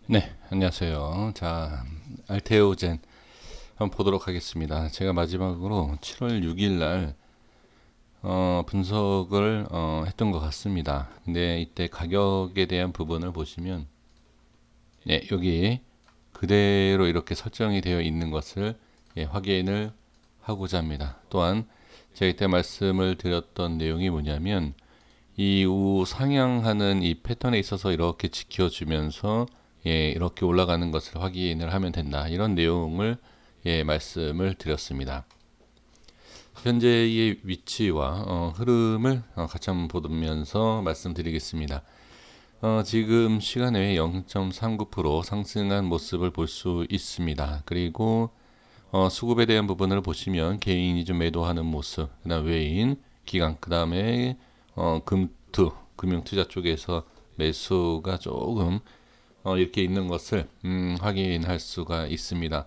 네, 안녕하세요. 자, 알테오젠 한번 보도록 하겠습니다. 제가 마지막으로 7월 6일 날 분석을 했던 것 같습니다. 근데 이때 가격에 대한 부분을 보시면 네, 여기 그대로 이렇게 설정이 되어 있는 것을 확인을 하고자 합니다. 또한 제가 이때 말씀을 드렸던 내용이 뭐냐면 이후 상향하는 이 패턴에 있어서 이렇게 지켜주면서 이렇게 올라가는 것을 확인을 하면 된다. 이런 내용을 말씀을 드렸습니다. 현재의 위치와 흐름을 같이 한번 보면서 말씀드리겠습니다. 지금 시간에 0.39% 상승한 모습을 볼 수 있습니다. 그리고 수급에 대한 부분을 보시면 개인이 좀 매도하는 모습, 그다음 외인, 기관, 그다음에 금투, 금융투자 쪽에서 매수가 조금 이렇게 있는 것을 확인할 수가 있습니다.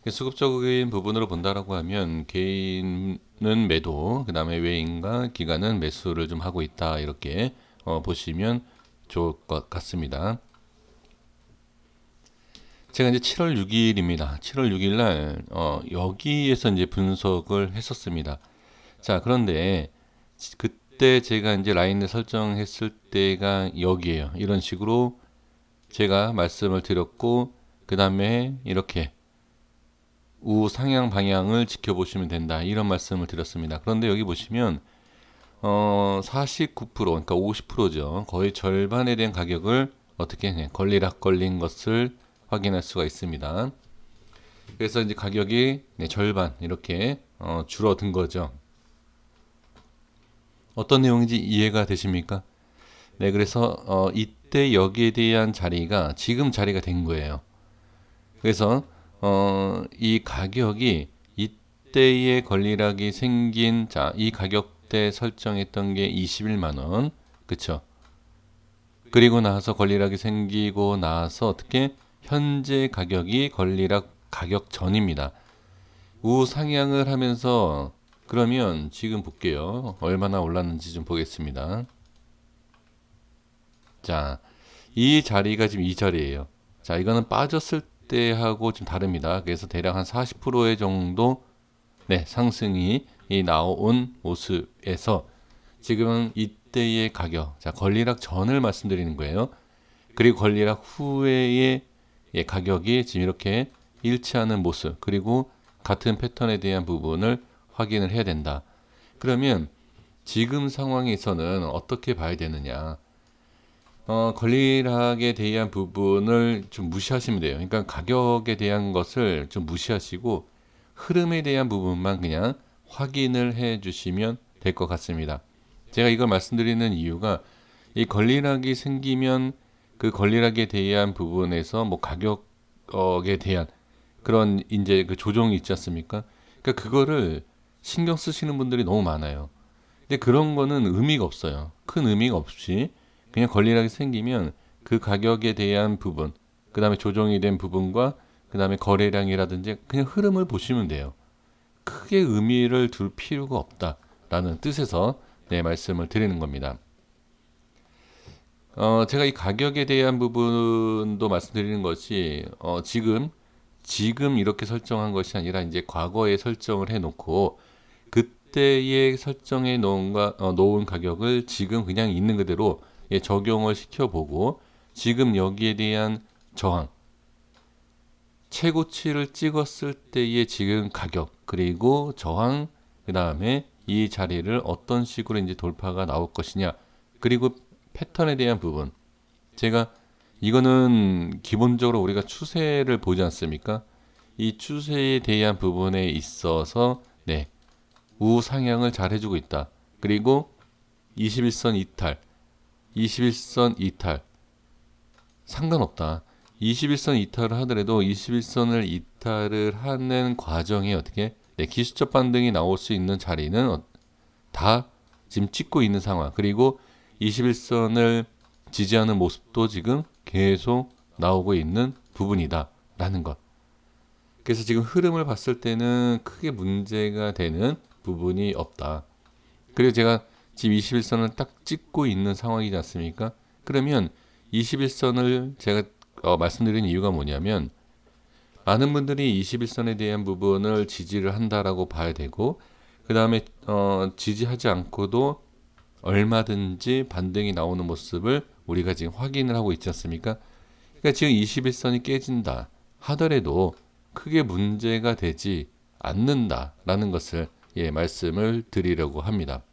수급적인 부분으로 본다라고 하면 개인은 매도, 그다음에 외인과 기관은 매수를 좀 하고 있다 이렇게 보시면 좋을 것 같습니다. 제가 이제 7월 6일입니다. 7월 6일 날 여기에서 이제 분석을 했었습니다. 자, 그런데 그때 제가 이제 라인을 설정했을 때가 여기에요. 이런 식으로 제가 말씀을 드렸고, 그 다음에 이렇게 우상향 방향을 지켜보시면 된다. 이런 말씀을 드렸습니다. 그런데 여기 보시면 49%, 그러니까 50%죠. 거의 절반에 대한 가격을 어떻게 걸리락 걸린 것을 확인할 수가 있습니다. 그래서 이제 가격이 절반 이렇게 줄어든 거죠. 어떤 내용인지 이해가 되십니까? 네, 그래서 이때 여기에 대한 자리가 지금 자리가 된 거예요. 그래서 이 가격이 이때의 권리락이 생긴 이 가격대 설정했던 게 21만 원, 그쵸? 그리고 나서 권리락이 생기고 나서 어떻게 현재 가격이 권리락 가격 전입니다. 우상향을 하면서 그러면 지금 볼게요. 얼마나 올랐는지 좀 보겠습니다. 자, 이 자리가 지금 이 자리예요. 자, 이거는 빠졌을 때하고 좀 다릅니다. 그래서 대략 한 40%의 정도 상승이 나온 모습에서 지금은 이때의 가격, 자, 권리락 전을 말씀드리는 거예요. 그리고 권리락 후에의 가격이 지금 이렇게 일치하는 모습, 그리고 같은 패턴에 대한 부분을 확인을 해야 된다. 그러면 지금 상황에서는 어떻게 봐야 되느냐? 권리락에 대한 부분을 좀 무시하시면 돼요. 그러니까 가격에 대한 것을 좀 무시하시고 흐름에 대한 부분만 그냥 확인을 해 주시면 될 것 같습니다. 제가 이걸 말씀드리는 이유가 이 권리락이 생기면 그 권리락에 대한 부분에서 뭐 가격에 대한 그런 이제 그 조정이 있지 않습니까? 그러니까 그거를 신경 쓰시는 분들이 너무 많아요. 근데 그런 거는 의미가 없어요. 큰 의미가 없이 그냥 권리락이 생기면 그 가격에 대한 부분, 그 다음에 조정이 된 부분과 그 다음에 거래량이라든지 그냥 흐름을 보시면 돼요. 크게 의미를 둘 필요가 없다라는 뜻에서 말씀을 드리는 겁니다. 제가 이 가격에 대한 부분도 말씀드리는 것이 지금 이렇게 설정한 것이 아니라 이제 과거에 설정을 해놓고 그때에 설정해 놓은 가격을 지금 그냥 있는 그대로 적용을 시켜보고 지금 여기에 대한 저항, 최고치를 찍었을 때의 지금 가격, 그리고 저항, 그 다음에 이 자리를 어떤 식으로 이제 돌파가 나올 것이냐, 그리고 패턴에 대한 부분. 제가 이거는 기본적으로 우리가 추세를 보지 않습니까? 이 추세에 대한 부분에 있어서 우상향을 잘 해주고 있다. 그리고 21선 이탈, 21선 이탈 상관없다. 21선 이탈을 하더라도 21선을 이탈을 하는 과정에 어떻게 기술적 반등이 나올 수 있는 자리는 다 지금 찍고 있는 상황. 그리고 21선을 지지하는 모습도 지금 계속 나오고 있는 부분이다. 라는 것. 그래서 지금 흐름을 봤을 때는 크게 문제가 되는 부분이 없다. 그리고 제가 지금 21선을 딱 찍고 있는 상황이지 않습니까? 그러면 21선을 제가 말씀드린 이유가 뭐냐면 많은 분들이 21선에 대한 부분을 지지를 한다라고 봐야 되고 그 다음에 지지하지 않고도 얼마든지 반등이 나오는 모습을 우리가 지금 확인을 하고 있지 않습니까? 그러니까 지금 21선이 깨진다 하더라도 크게 문제가 되지 않는다라는 것을 말씀을 드리려고 합니다.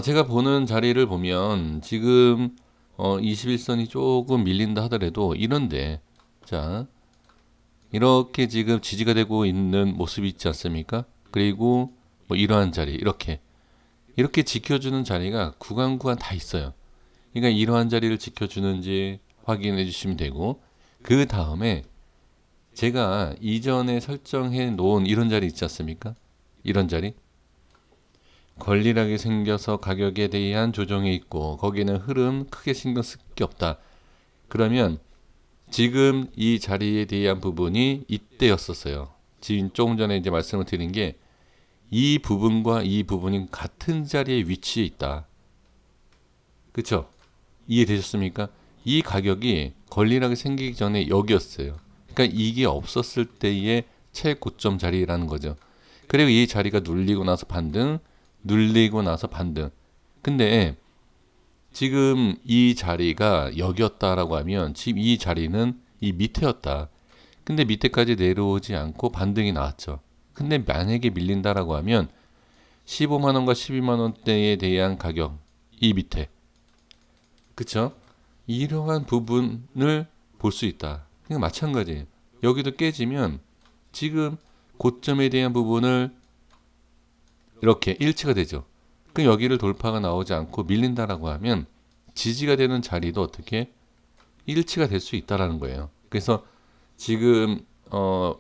제가 보는 자리를 보면 지금 21선이 조금 밀린다 하더라도 이런데 자 이렇게 지금 지지가 되고 있는 모습이 있지 않습니까? 그리고 뭐 이러한 자리 이렇게 지켜주는 자리가 구간 다 있어요. 그러니까 이러한 자리를 지켜주는지 확인해 주시면 되고 그 다음에 제가 이전에 설정해 놓은 이런 자리 있지 않습니까? 이런 자리 걸리락이 생겨서 가격에 대한 조정이 있고 거기는 흐름 크게 신경 쓸 게 없다. 그러면 지금 이 자리에 대한 부분이 이때였었어요. 지금 조금 전에 이제 말씀을 드린 게 이 부분과 이 부분이 같은 자리에 위치해 있다. 그쵸? 이해되셨습니까? 이 가격이 걸리락이 생기기 전에 여기였어요. 그러니까 이게 없었을 때의 최고점 자리라는 거죠. 그리고 이 자리가 눌리고 나서 반등, 눌리고 나서 반등. 근데 지금 이 자리가 여기였다라고 하면 지금 이 자리는 이 밑에였다. 근데 밑에까지 내려오지 않고 반등이 나왔죠. 근데 만약에 밀린다라고 하면 15만원과 12만원대에 대한 가격 이 밑에 그쵸? 이러한 부분을 볼 수 있다. 그러니까 마찬가지예요. 여기도 깨지면 지금 고점에 대한 부분을 이렇게 일치가 되죠. 그럼 여기를 돌파가 나오지 않고 밀린다라고 하면 지지가 되는 자리도 어떻게 일치가 될 수 있다라는 거예요. 그래서 지금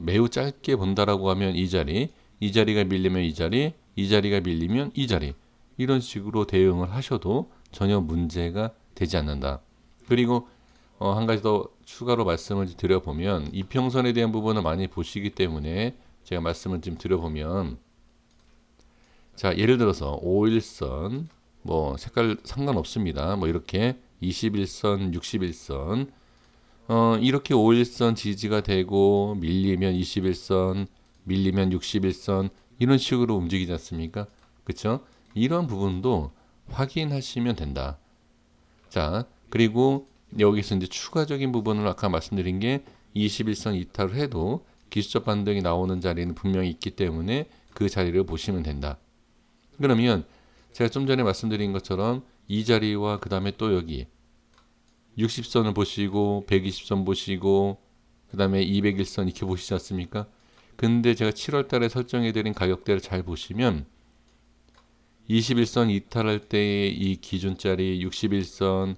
매우 짧게 본다라고 하면 이 자리가 밀리면 이 자리가 밀리면 이 자리 이런 식으로 대응을 하셔도 전혀 문제가 되지 않는다. 그리고 한 가지 더 추가로 말씀을 드려보면 이평선에 대한 부분을 많이 보시기 때문에 제가 말씀을 좀 드려보면 자 예를 들어서 5일선 뭐 색깔 상관없습니다. 뭐 이렇게 21선, 61선 이렇게 5일선 지지가 되고 밀리면 21선, 밀리면 61선 이런 식으로 움직이지 않습니까? 그렇죠? 이런 부분도 확인하시면 된다. 자, 그리고 여기서 이제 추가적인 부분을 아까 말씀드린 게 21선 이탈을 해도 기술적 반등이 나오는 자리는 분명히 있기 때문에 그 자리를 보시면 된다. 그러면 제가 좀 전에 말씀드린 것처럼 이 자리와 그 다음에 또 여기 60선을 보시고 120선 보시고 그 다음에 201선 이렇게 보시지 않습니까? 근데 제가 7월 달에 설정해 드린 가격대를 잘 보시면 21선 이탈할 때의 이 기준자리 61선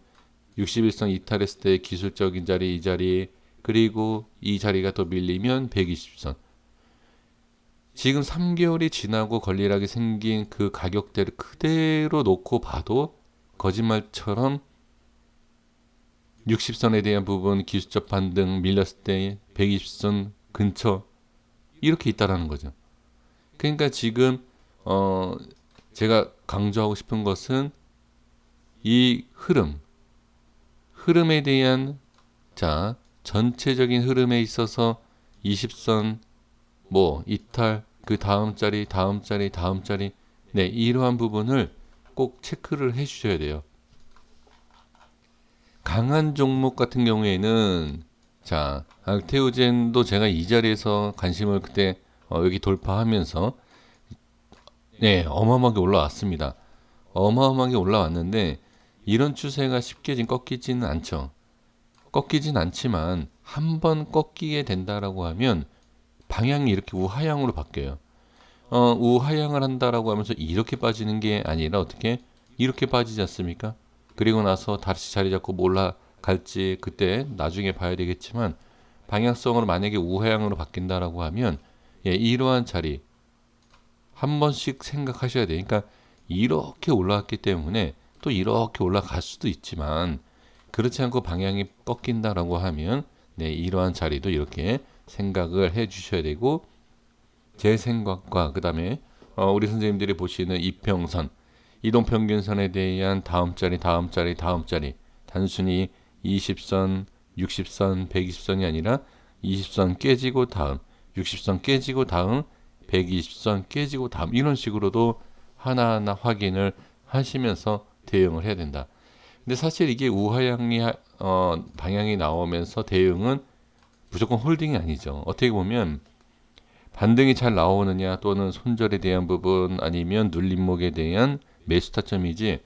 이탈했을 때의 기술적인 자리 이 자리 그리고 이 자리가 또 밀리면 120선 지금 3개월이 지나고 걸리락이 생긴 그 가격대를 그대로 놓고 봐도 거짓말처럼 60선에 대한 부분 기술적 반등 밀렸을 때 120선 근처 이렇게 있다라는 거죠. 그러니까 지금 제가 강조하고 싶은 것은 이 흐름에 대한 자 전체적인 흐름에 있어서 20선 뭐 이탈 그 다음 자리 네 이러한 부분을 꼭 체크를 해 주셔야 돼요. 강한 종목 같은 경우에는 자 알테오젠도 제가 이 자리에서 관심을 그때 여기 돌파하면서 네 어마어마하게 올라왔습니다. 어마어마하게 올라왔는데 이런 추세가 쉽게 꺾이지는 않죠. 꺾이진 않지만 한번 꺾이게 된다라고 하면 방향이 이렇게 우하향으로 바뀌어요. 우하향을 한다라고 하면서 이렇게 빠지는 게 아니라 어떻게 이렇게 빠지지 않습니까? 그리고 나서 다시 자리 잡고 올라갈지 그때 나중에 봐야 되겠지만 방향성으로 만약에 우하향으로 바뀐다라고 하면 이러한 자리 한 번씩 생각하셔야 돼요. 그러니까 이렇게 올라왔기 때문에 또 이렇게 올라갈 수도 있지만 그렇지 않고 방향이 꺾인다라고 하면 이러한 자리도 이렇게 생각을 해 주셔야 되고 제 생각과 그 다음에 우리 선생님들이 보시는 이평선 이동평균선에 대한 다음 자리 단순히 20선, 60선, 120선이 아니라 20선 깨지고 다음, 60선 깨지고 다음, 120선 깨지고 다음 이런 식으로도 하나하나 확인을 하시면서 대응을 해야 된다. 근데 사실 이게 우하향이 방향이 나오면서 대응은 무조건 홀딩이 아니죠. 어떻게 보면 반등이 잘 나오느냐 또는 손절에 대한 부분 아니면 눌림목에 대한 매수 타점이지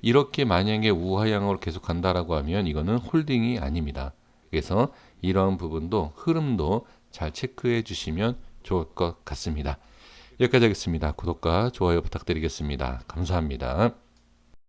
이렇게 만약에 우하향으로 계속 간다라고 하면 이거는 홀딩이 아닙니다. 그래서 이런 부분도 흐름도 잘 체크해 주시면 좋을 것 같습니다. 여기까지 하겠습니다. 구독과 좋아요 부탁드리겠습니다. 감사합니다.